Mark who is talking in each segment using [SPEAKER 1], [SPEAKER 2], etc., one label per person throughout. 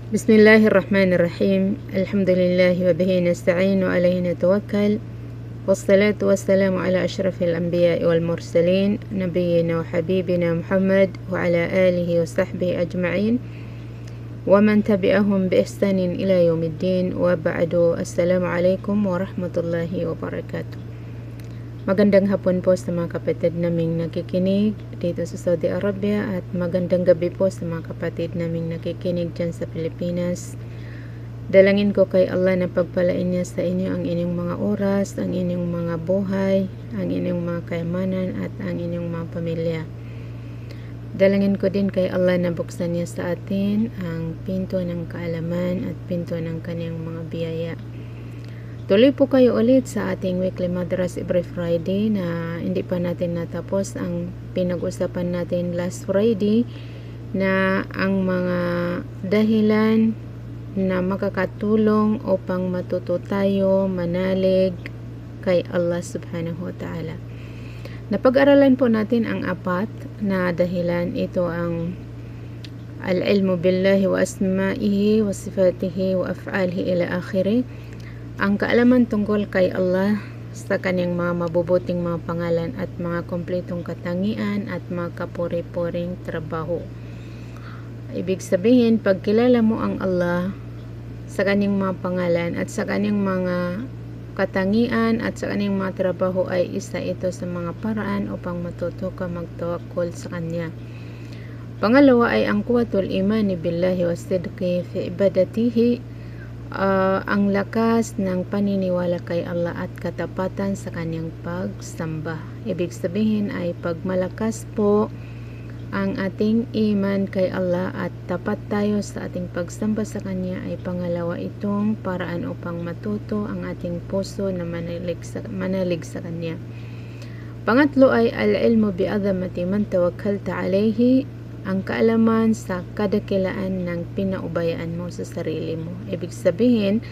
[SPEAKER 1] Bismillahirrahmanirrahim. Alhamdulillahi wa bihi nasta'in wa alayhi natawakkal. Wassalatu wassalamu ala ashrafil anbiya'i wal mursalin nabiyyina wa habibina Muhammad wa ala alihi wa sahbihi ajma'in wa man tabi'ahum bi ihsanin ila yaumiddin wa ba'du. Assalamu alaikum warahmatullahi wabarakatuh. Magandang hapon po sa mga kapatid naming nakikinig dito sa Saudi Arabia at magandang gabi po sa mga kapatid naming nakikinig dyan sa Pilipinas. Dalangin ko kay Allah na pagpalain niya sa inyo ang inyong mga oras, ang inyong mga buhay, ang inyong mga kayamanan at ang inyong mga pamilya. Dalangin ko din kay Allah na buksan niya sa atin ang pinto ng kaalaman at pinto ng kanyang mga biyaya. Tuloy po kayo ulit sa ating weekly madras every Friday na hindi pa natin natapos ang pinag-usapan natin last Friday na ang mga dahilan na makakatulong upang matuto tayo manalig kay Allah subhanahu wa ta'ala. Napag-aralan po natin ang apat na dahilan. Ito ang al-ilmu billahi wa asma'ihi wa sifatihi wa af'alihi ila akhiri. Ang kaalaman tungkol kay Allah sa kanyang mga mabubuting mga pangalan at mga kompletong katangian at mga kapuri-puring trabaho. Ibig sabihin, pagkilala mo ang Allah sa kanyang mga pangalan at sa kanyang mga katangian at sa kanyang mga trabaho ay isa ito sa mga paraan upang matuto ka magtawakkul sa kanya. Pangalawa ay ang quwwatul imani billahi wa sidqi fi ibadatihi. Ang lakas ng paniniwala kay Allah at katapatan sa kanyang pagsamba. Ibig sabihin ay pag malakas po ang ating iman kay Allah at tapat tayo sa ating pagsamba sa kanya ay pangalawa itong paraan upang matuto ang ating puso na manalig sa kanya. Pangatlo ay al-ilmu bi'azamati man tawakkalta alayhi. Ang kaalaman sa kadakilaan ng pinaubayaan mo sa sarili mo. Ibig sabihin,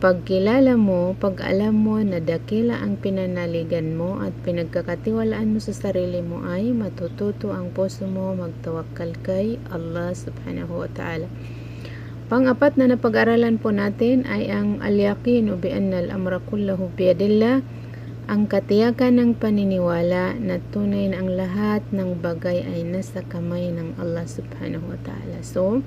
[SPEAKER 1] pag kilala mo, pag alam mo na dakila ang pinanaligan mo at pinagkakatiwalaan mo sa sarili mo ay matututo ang puso mo magtawakkal kay Allah subhanahu wa ta'ala. Pang-apat na napag-aralan po natin ay ang al-yaqinu bi anna al-amra kullahu biyadillah. Ang katiyakan ng paniniwala na tunay na ang lahat ng bagay ay nasa kamay ng Allah subhanahu wa ta'ala. So,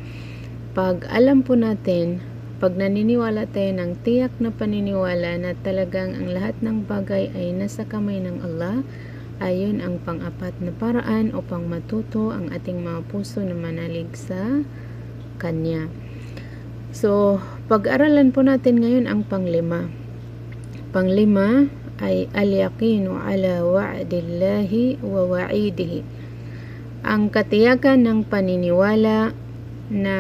[SPEAKER 1] pag alam po natin, pag naniniwala tayo ng tiyak na paniniwala na talagang ang lahat ng bagay ay nasa kamay ng Allah, ayon ang pang-apat na paraan upang matuto ang ating mga puso na manalig sa Kanya. So, pag-aralan po natin ngayon ang panglima. Panglima ay al-yaqinu ala wa'dillahi wa wa'idihi. Ang katiyakan ng paniniwala na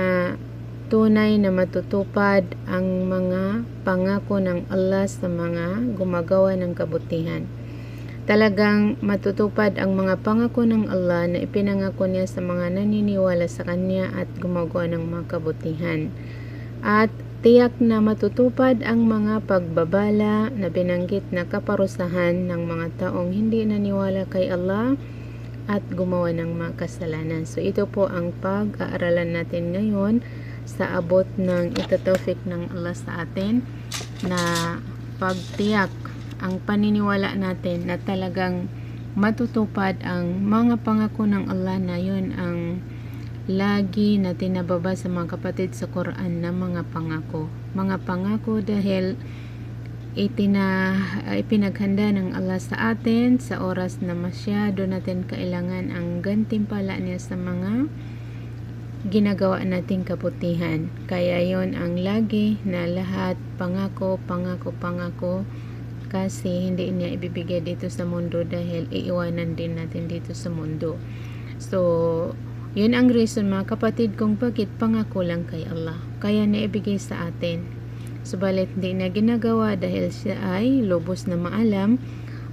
[SPEAKER 1] tunay na matutupad ang mga pangako ng Allah sa mga gumagawa ng kabutihan. Talagang matutupad ang mga pangako ng Allah na ipinangako niya sa mga naniniwala sa Kanya at gumagawa ng mga kabutihan. At tiyak na matutupad ang mga pagbabala na binanggit na kaparusahan ng mga taong hindi naniwala kay Allah at gumawa ng mga kasalanan. So ito po ang pag-aaralan natin ngayon sa abot ng itatawfik ng Allah sa atin na pagtiyak ang paniniwala natin na talagang matutupad ang mga pangako ng Allah na yun ang lagi na tinababa sa mga kapatid sa Quran na mga pangako. Mga pangako dahil ipinaghanda ng Allah sa atin sa oras na masyado natin kailangan ang gantimpala niya sa mga ginagawa nating kabutihan. Kaya yon ang lagi na lahat pangako kasi hindi niya ibibigay dito sa mundo dahil iiwanan din natin dito sa mundo. So, yun ang reason mga kapatid kung bakit pangako lang kay Allah. Kaya naibigay sa atin. Subalit hindi na ginagawa dahil siya ay lubos na maalam.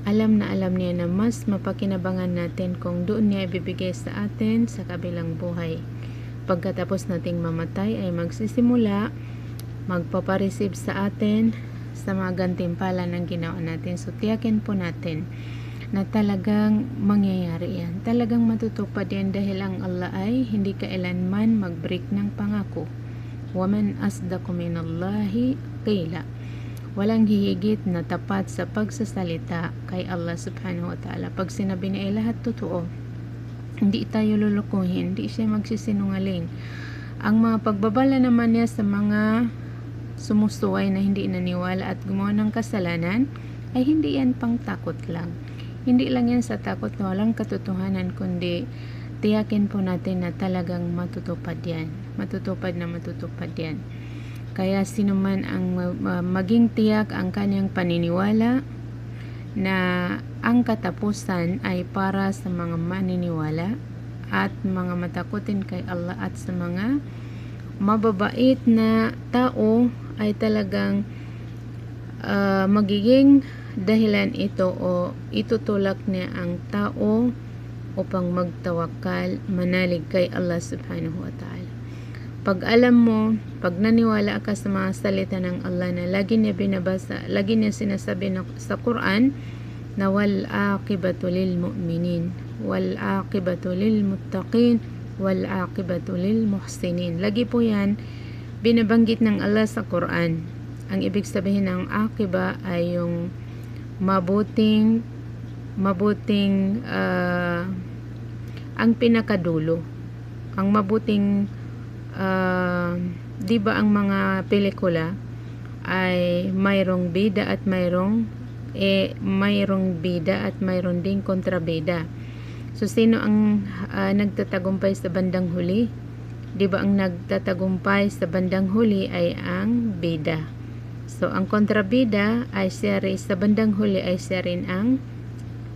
[SPEAKER 1] Alam na alam niya na mas mapakinabangan natin kung doon niya ibibigay sa atin sa kabilang buhay. Pagkatapos nating mamatay ay magsisimula, magpapareceive sa atin sa mga gantimpala ng ginawa natin. So tiyakin po natin na talagang mangyayari yan. Talagang matutupad yan dahil ang Allah ay hindi kailanman mag-break ng pangako. Waman asdaqu minallahi qila. Walang hihigit na tapat sa pagsasalita kay Allah subhanahu wa ta'ala. Pag sinabi niya ay lahat totoo, hindi tayo lulukuhin, hindi siya magsisinungaling. Ang mga pagbabala naman niya sa mga sumusuway na hindi naniwala at gumawa ng kasalanan ay hindi yan pang takot lang. Hindi lang yan sa takot na walang katotohanan, kundi tiyakin po natin na talagang matutupad yan. Matutupad yan. Kaya sino man ang maging tiyak ang kanyang paniniwala na ang katapusan ay para sa mga maniniwala at mga matakutin kay Allah at sa mga mababait na tao ay talagang magiging dahilan ito o itutulak niya ang tao upang magtawakal, manalig kay Allah subhanahu wa ta'ala. Pag alam mo, pag naniwala ka sa mga salita ng Allah na lagi niya binabasa, lagi niya sinasabi sa Quran na wal aqibatu lil mu'minin, wal aqibatu lil muttaqin, wal aqibatu lil muhsinin. Lagi po yan binabanggit ng Allah sa Quran. Ang ibig sabihin ng aqiba ay yung mabuting ang pinakadulo, ang mabuting di ba ang mga pelikula ay mayroong bida at mayroong bida at mayroon ding kontrabida. So sino ang nagtatagumpay sa bandang huli? Di ba ang nagtatagumpay sa bandang huli ay ang bida. So ang kontrabida ay siya rin, sa bandang huli ay siya rin ang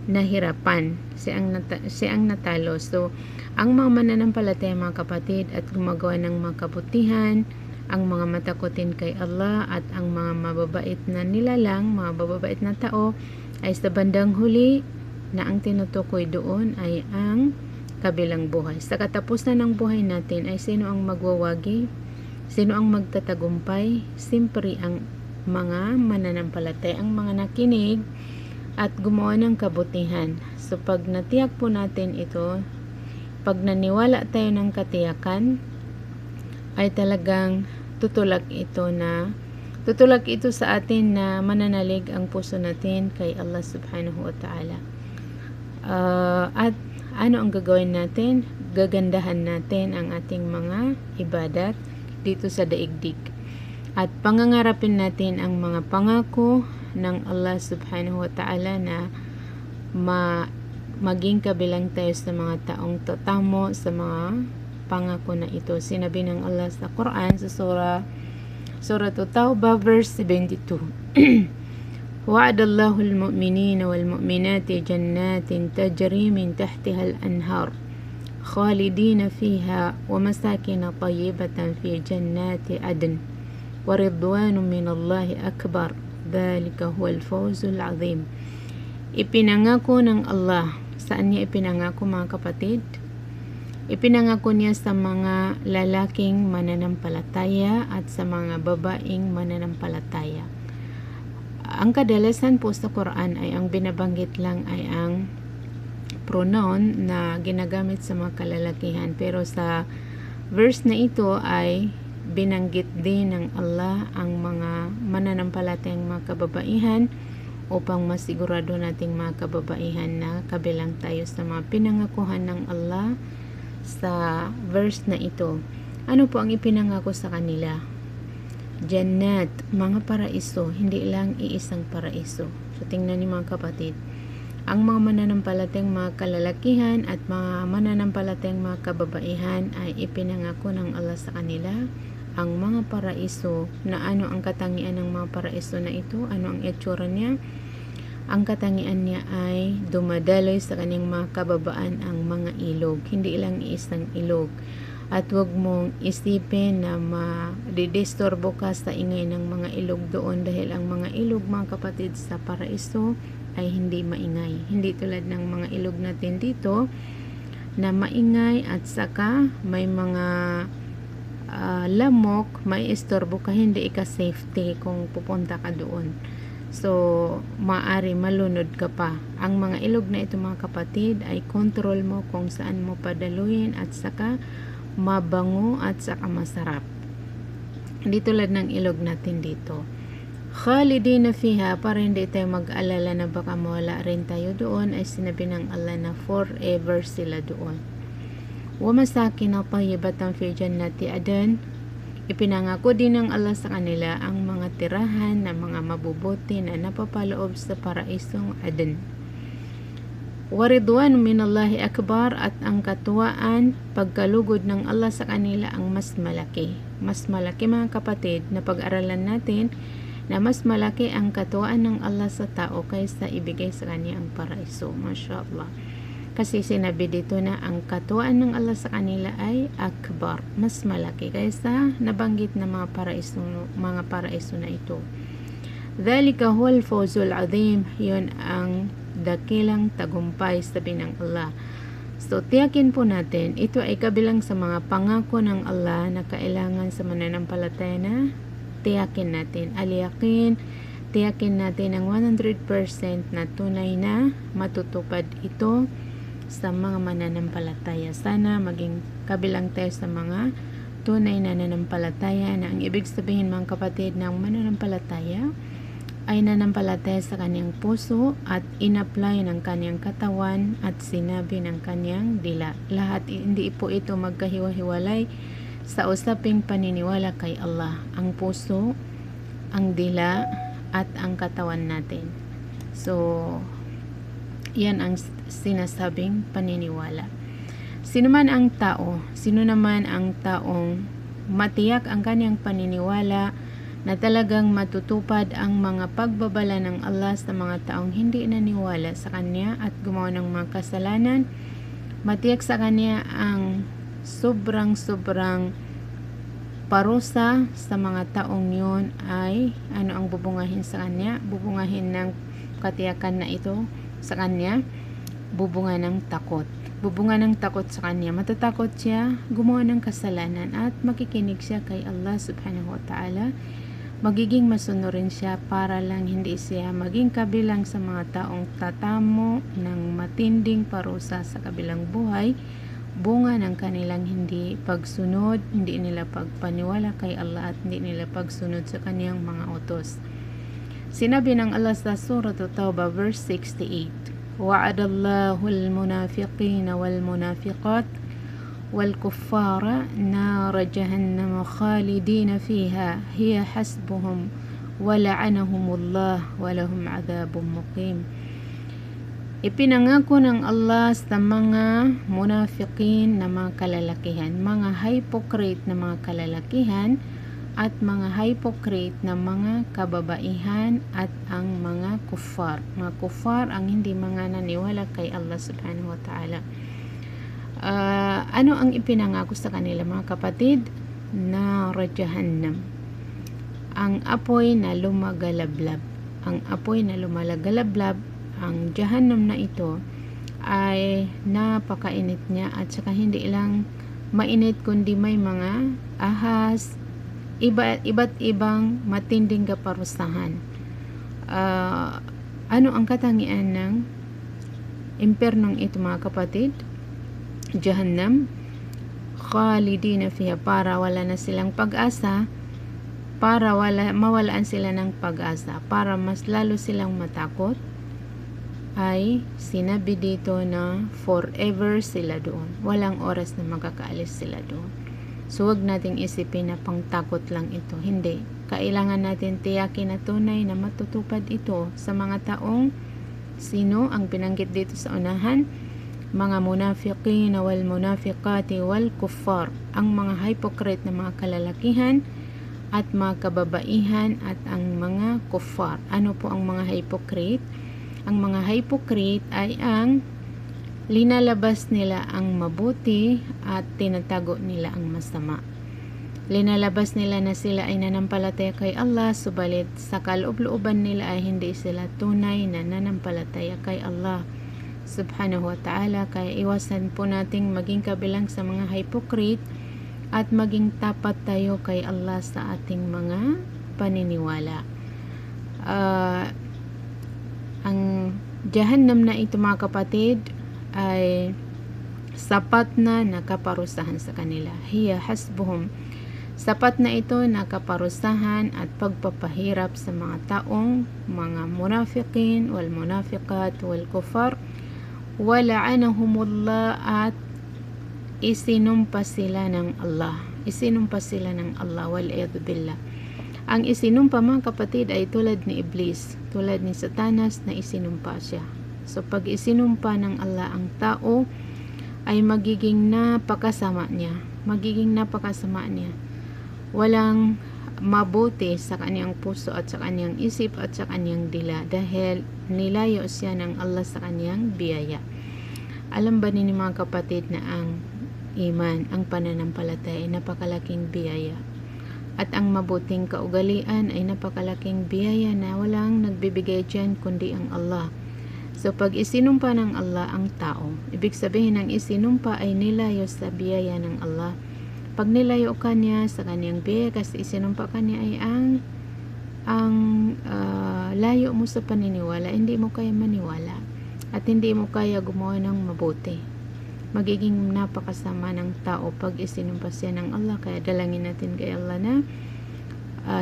[SPEAKER 1] nahirapan, siya ang natalo. So ang mga mananampalataya mga kapatid at gumagawa ng mga kabutihan, ang mga matakutin kay Allah at ang mga mababait na nilalang, mga mababait na tao ay sa bandang huli na ang tinutukoy doon ay ang kabilang buhay. Sa katapusan ng buhay natin ay sino ang magwawagi? Sino ang magtatagumpay? Siyempre ang mga mananampalataya, ang mga nakinig at gumawa ng kabutihan. So pag natiyak po natin ito, pag naniwala tayo ng katiyakan, ay talagang tutulak ito sa atin na mananalig ang puso natin kay Allah subhanahu wa ta'ala. At ano ang gagawin natin? Gagandahan natin ang ating mga ibadat dito sa daigdig. At pangangarapin natin ang mga pangako ng Allah subhanahu wa ta'ala na maging kabilang tayo sa mga taong tatamo sa mga pangako na ito. Sinabi ng Allah sa Quran sa Surah At-Tawbah verse 72. Wa'adallahu al-mu'minina wal-mu'minati jannatin tajri min tahtiha al-anhar khalidina fiha wa masakin tayyibatan fi jannati adn wa ridwanun minallahi akbar dhalika huwal fawzul azim. Ipinangako ng Allah. Saan niya ipinangako mga kapatid? Ipinangako niya sa mga lalaking mananampalataya at sa mga babaeng mananampalataya. Ang kadalasan po sa Quran ay ang binabanggit lang ay ang pronoun na ginagamit sa mga kalalakihan. Pero sa verse na ito ay binanggit din ng Allah ang mga mananampalatayang mga kababaihan upang masigurado nating mga kababaihan na kabilang tayo sa mga pinangakuhan ng Allah sa verse na ito. Ano po ang ipinangako sa kanila? Jannat, mga paraiso, hindi lang iisang paraiso. So tingnan niyo mga kapatid, ang mga mananampalatayang mga kalalakihan at mga mananampalatayang mga kababaihan ay ipinangako ng Allah sa kanila ang mga paraiso. Na ano ang katangian ng mga paraiso na ito? Ano ang itsura niya? Ang katangian niya ay dumadaloy sa kanyang mga kababaan ang mga ilog, hindi lang isang ilog. At huwag mong isipin na madidisturbo ka sa ingay ng mga ilog doon, dahil ang mga ilog mga kapatid sa paraiso ay hindi maingay. Hindi tulad ng mga ilog natin dito na maingay at saka may mga lamok, may istorbo ka, hindi ka safety kung pupunta ka doon. So, maaari malunod ka pa. Ang mga ilog na ito mga kapatid ay control mo kung saan mo padaluin at saka mabango at saka masarap. Hindi tulad ng ilog natin dito. Khalidina fiha, para hindi tayo mag-alala na baka mawala rin tayo doon, ay sinabi ng Allah na forever sila doon. Wa masakin na tayyibatan fi jannati adan, ipinangako din ng Allah sa kanila ang mga tirahan na mga mabubuti na napapaloob sa paraisong Aden. Waridwan minallahi akbar, at ang katuwaan, pagkalugod ng Allah sa kanila ang mas malaki. Mas malaki mga kapatid, na pag-aralan natin na mas malaki ang katuwaan ng Allah sa tao kaysa ibigay sa kanya ang paraiso. Masya Allah. Kasi sinabi dito na ang katuwaan ng Allah sa kanila ay akbar, mas malaki kaysa nabanggit na mga paraiso na ito. Dhalika huwal fawzul azim, yun ang dakilang tagumpay, sabi ng Allah. So tiyakin po natin, ito ay kabilang sa mga pangako ng Allah na kailangan sa mananampalataya na tiyakin natin. Al-yaqin, tiyakin natin ang 100% na tunay na matutupad ito sa mga mananampalataya. Sana maging kabilang tayo sa mga tunay na nananampalataya, na ang ibig sabihin mga kapatid ng mananampalataya ay nanampalataya sa kanyang puso at in-apply ng kanyang katawan at sinabi ng kanyang dila. Lahat hindi po ito magkahiwa-hiwalay sa usaping paniniwala kay Allah, ang puso, ang dila, at ang katawan natin. So, yan ang sinasabing paniniwala. Sino naman ang taong matiyak ang kanyang paniniwala na talagang matutupad ang mga pagbabala ng Allah sa mga taong hindi naniwala sa kanya at gumawa ng mga kasalanan, matiyak sa kanya ang sobrang parusa sa mga taong yun ay ang bubungahin sa kanya, bubungahin ng katiyakan na ito sa kanya, bubunga ng takot sa kanya. Matatakot siya gumawa ng kasalanan at makikinig siya kay Allah subhanahu wa ta'ala. Magiging masunurin siya para lang hindi siya maging kabilang sa mga taong tatamo ng matinding parusa sa kabilang buhay, bunga ng kanilang hindi pagsunod, hindi nila pagpaniwala kay Allah at hindi nila pagsunod sa kaniyang mga utos. Sinabi ng Allah sa Surah At-Tawbah verse 68, wa'adallahu al-munafiqina wal-munafiqat wal-kuffara nara jahannam khalidina fiha hiya hasbuhum wa la'anahumullah wa lahum 'adzabun muqim. Ipinangako ng Allah sa mga munafiqin na mga kalalakihan, mga hypocrite na mga kalalakihan, at mga hypocrite na mga kababaihan, at ang mga kuffar. Mga kuffar ang hindi mga naniwala kay Allah subhanahu wa ta'ala. Ano ang ipinangako sa kanila mga kapatid? Nara jahannam, ang apoy na lumagalablab. Ang apoy na lumagalablab, ang jahannam na ito ay napakainit niya, at saka hindi lang mainit kundi may mga ahas, iba't ibang matinding kaparusahan. Ano ang katangian ng impernong ito mga kapatid? Jahannam khalidina fiha, para wala na silang pag-asa, para mawalaan sila ng pag-asa, para mas lalo silang matakot, ay sinabi dito na forever sila doon, walang oras na makakaalis sila doon. So wag nating isipin na pangtakot lang ito, hindi. Kailangan natin tiyakin na tunay na matutupad ito sa mga taong sino ang binanggit dito sa unahan? Mga munafiqin wal munafiqati wal kuffar, ang mga hypocrite na mga kalalakihan at mga kababaihan, at ang mga kuffar. Ano po ang mga hypocrite? Ang mga hypocrite ay ang linalabas nila ang mabuti at tinatago nila ang masama. Linalabas nila na sila ay nanampalataya kay Allah, subalit sa kaloob-looban nila ay hindi sila tunay na nanampalataya kay Allah subhanahu wa ta'ala. Kaya iwasan po nating maging kabilang sa mga hypocrite at maging tapat tayo kay Allah sa ating mga paniniwala. Ang jahannam na ito mga kapatid ay sapat na nakaparusahan sa kanila. Hiya hasbuhum, Sapat na ito na kaparusahan at pagpapahirap sa mga taong mga munafiqin wal munafiqat wal kufar wa la'anahumullah, at isinumpa sila ng Allah. Isinumpa sila ng Allah, wal-iyadhu billah. Ang isinumpa, mga kapatid, ay tulad ni Iblis, tulad ni Satanas na isinumpa siya. So pag isinumpa ng Allah ang tao, ay magiging napakasama niya. Walang mabuti sa kanyang puso at sa kanyang isip at sa kanyang dila, dahil nilayo siya ng Allah sa kanyang biyaya. Alam ba ninyo, mga kapatid, na ang iman, ang pananampalataya ay napakalaking biyaya, at ang mabuting kaugalian ay napakalaking biyaya na walang nagbibigay dyan kundi ang Allah. So pag isinumpa ng Allah ang tao, ibig sabihin ng isinumpa ay nilayo sa biyaya ng Allah. Pag nilayo ka niya sa kanyang biyaya kasi isinumpa ka niya, ay ang layo mo sa paniniwala, hindi mo kaya maniwala at hindi mo kaya gumawa ng mabuti. Magiging napakasama ng tao pag isinumpa siya ng Allah. Kaya dalangin natin kay Allah na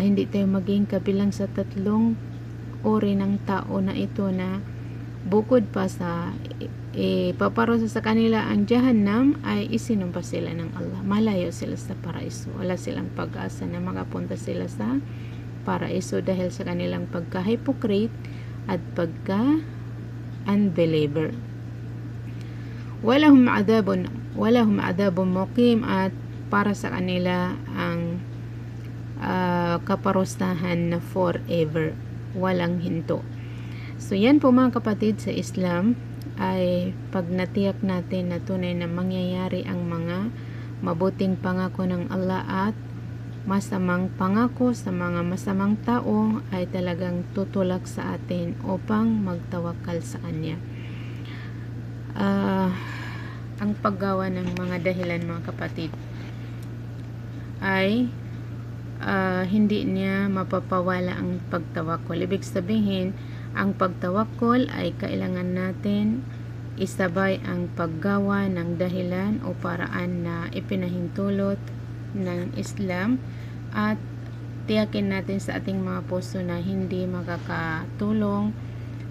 [SPEAKER 1] hindi tayo maging kabilang sa tatlong uri ng tao na ito, na bukod pa sa paparusa sa kanila ang Jahannam, ay isinumpa sila ng Allah. Malayo sila sa paraiso. Wala silang pag-asa na makapunta sila sa paraiso dahil sa kanilang pagka-hypocrite at pagka-unbeliever. Walahum adabun muqim, at para sa kanila ang kaparusahan na forever, walang hinto. So yan po, mga kapatid, sa Islam ay pag natiyak natin na tunay na mangyayari ang mga mabuting pangako ng Allah at masamang pangako sa mga masamang tao, ay talagang tutulak sa atin upang magtawakal sa Kanya. Ang paggawa ng mga dahilan, mga kapatid, ay hindi niya mapapawala ang pagtawakol. Ibig sabihin, ang pagtawakol ay kailangan natin isabay ang paggawa ng dahilan o paraan na ipinahintulot ng Islam, at tiyakin natin sa ating mga puso na hindi makakatulong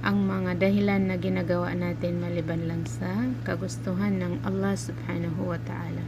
[SPEAKER 1] ang mga dahilan na ginagawa natin maliban lang sa kagustuhan ng Allah subhanahu wa ta'ala.